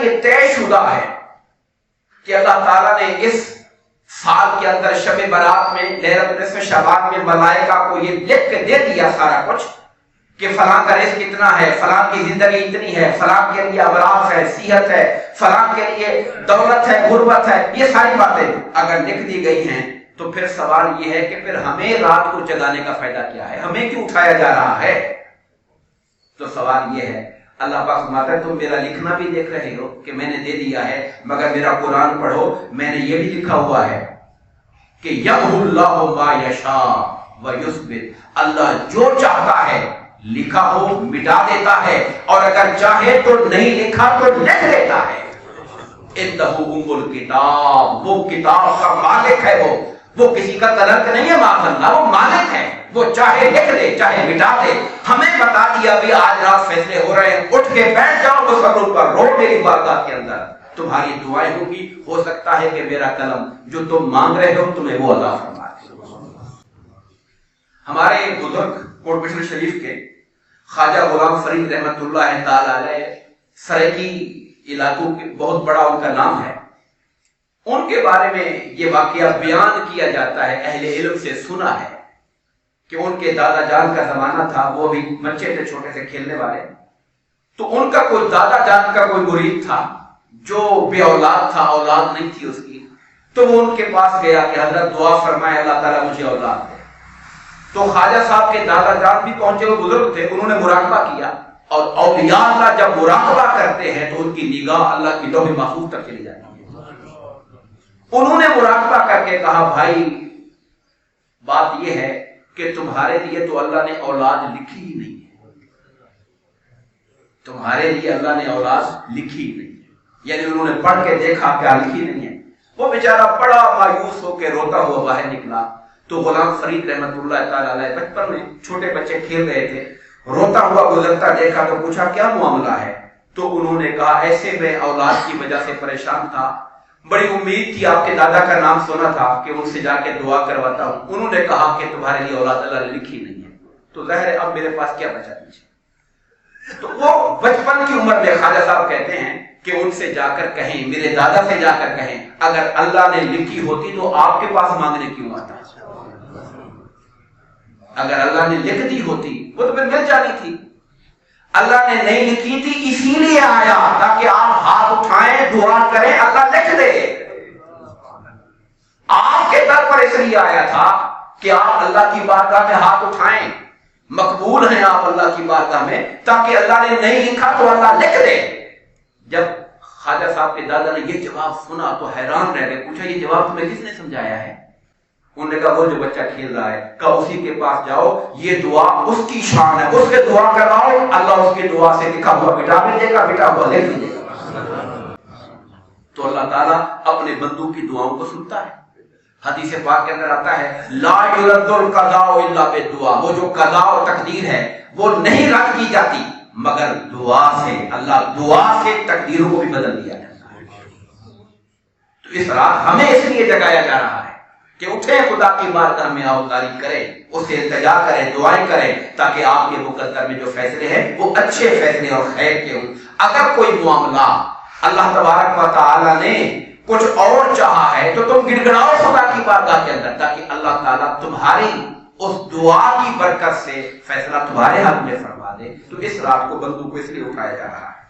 یہ طے شدہ ہے کہ اللہ تعالیٰ نے اس سال کے اندر شب برات میں لیلۃ نصف شعبان میں ملائکہ کو یہ لکھ کے دے دیا سارا کچھ کہ فلاں کا رزق اتنا ہے، فلاں کی زندگی اتنی ہے، فلاں کے لیے امراض ہے، صحت ہے، فلاں کے لیے دولت ہے، غربت ہے، یہ ساری باتیں اگر لکھ دی گئی ہیں تو پھر سوال یہ ہے کہ پھر ہمیں رات کو جگانے کا فائدہ کیا ہے؟ ہمیں کیوں اٹھایا جا رہا ہے؟ تو سوال یہ ہے، اللہ پاک فرماتا ہے تم میرا لکھنا بھی دیکھ رہے ہو کہ میں نے دے دیا ہے، مگر میرا قرآن پڑھو، میں نے یہ بھی لکھا ہوا ہے کہ یمحو اللہ ما یشاء ویثبت، اللہ جو چاہتا ہے لکھا ہو مٹا دیتا ہے، اور اگر چاہے تو نہیں لکھا تو لکھ دیتا ہے۔ انہ ام الکتاب، وہ کتاب کا مالک ہے، وہ کسی کا کلنک نہیں ہے، معاذ اللہ، وہ مالک ہے، وہ چاہے لکھ دے چاہے مٹا دے۔ ہمیں بتا دیا بھی آج رات فیصلے ہو رہے ہیں، اٹھ کے بیٹھ جاؤ مسلط پر، رو میری بارگاہ کے اندر، تمہاری دعائیں ہوگی، ہو سکتا ہے کہ میرا قلم جو تم مانگ رہے ہو تمہیں وہ عطا فرما دے۔ ہمارے بزرگ کوٹ بشر شریف کے خواجہ غلام فرید رحمت اللہ تعالی علیہ سرکی علاقوں کے بہت بڑا ان کا نام ہے، ان کے بارے میں یہ واقعہ بیان کیا جاتا ہے، اہل علم سے سنا ہے کہ ان کے دادا جان کا زمانہ تھا، وہ بھی بچے تھے چھوٹے سے کھیلنے والے، تو ان کا کوئی دادا جان کا کوئی مرید تھا جو بے اولاد تھا، اولاد نہیں تھی اس کی، تو وہ ان کے پاس گیا کہ حضرت دعا فرمائے اللہ تعالیٰ مجھے اولاد دے۔ تو خواجہ صاحب کے دادا جان بھی پہنچے، وہ بزرگ تھے، انہوں نے مراقبہ کیا، اور اولیاء اللہ جب مراقبہ کرتے ہیں تو ان کی نگاہ اللہ کی لوح محفوظ تک چلی جاتی ہے۔ انہوں نے مراقبہ کر کے کہا بھائی بات یہ ہے کہ تمہارے لیے تو اللہ نے اولاد لکھی ہی نہیں ہے، تمہارے لیے اللہ نے اولاد لکھی ہی نہیں ہے، یعنی انہوں نے پڑھ کے دیکھا کیا لکھی نہیں ہے۔ وہ بیچارہ بڑا مایوس ہو کے روتا ہوا باہر نکلا، تو غلام فرید رحمت اللہ تعالی علیہ بچپن میں چھوٹے بچے کھیل رہے تھے، روتا ہوا گزرتا دیکھا تو پوچھا کیا معاملہ ہے؟ تو انہوں نے کہا ایسے میں اولاد کی وجہ سے پریشان تھا، بڑی امید تھی، آپ کے دادا کا نام سنا تھا کہ ان سے جا کے دعا کرواتا ہوں، انہوں نے کہا کہ تمہارے لیے اولاد اللہ نے لکھی نہیں ہے، تو ظاہر ہے اب میرے پاس کیا بچا دیجیے۔ تو وہ بچپن کی عمر میں خواجہ صاحب کہتے ہیں کہ ان سے جا کر کہیں، میرے دادا سے جا کر کہیں اگر اللہ نے لکھی ہوتی تو آپ کے پاس مانگنے کیوں آتا؟ اگر اللہ نے لکھ دی ہوتی وہ تو پھر مل جانی تھی، اللہ نے نہیں لکھی تھی اسی لیے آیا تاکہ آپ ہاتھ اٹھائیں دعا کریں اللہ لکھ دے۔ آپ کے در پر اس لیے آیا تھا کہ آپ اللہ کی بارگاہ میں ہاتھ اٹھائیں، مقبول ہیں آپ اللہ کی بارگاہ میں، تاکہ اللہ نے نہیں لکھا تو اللہ لکھ دے۔ جب خواجہ صاحب کے دادا نے یہ جواب سنا تو حیران رہ گئے، پوچھا یہ جواب تمہیں کس نے سمجھایا ہے؟ انہوں نے کہا وہ جو بچہ کھیل رہا ہے، کہا اسی کے پاس جاؤ، یہ دعا اس کی شان ہے، اس کے دعا کراؤ، اللہ اس کی دعا سے لکھا ہوا مٹا بھی دے گا، مٹا ہوا لکھ بھی دے گا۔ تو اللہ تعالیٰ اپنے بندوں کی دعاؤں کو سنتا ہے۔ حدیث پاک کے اندر آتا ہے لا یرد القضاء الا بالدعاء، وہ جو قضاء و تقدیر ہے وہ نہیں رد کی جاتی مگر دعا سے، اللہ دعا سے تقدیروں کو بھی بدل دیا جاتا ہے۔ تو اس رات ہمیں اس لیے جگایا جا رہا ہے کہ اٹھیں خدا کی بارگاہ میں آوازاری کریں، اس سے التجا کریں، دعائیں کریں، تاکہ آپ کے مقدر میں جو فیصلے ہیں وہ اچھے فیصلے اور خیر کے ہوں۔ اگر کوئی معاملہ اللہ تبارک و تعالی نے کچھ اور چاہا ہے تو تم گڑگڑاؤ خدا کی بارگاہ کے اندر، تاکہ اللہ تعالیٰ تمہاری اس دعا کی برکت سے فیصلہ تمہارے حق میں فرما دے۔ تو اس رات کو بندوں کو اس لیے اٹھایا جا رہا ہے۔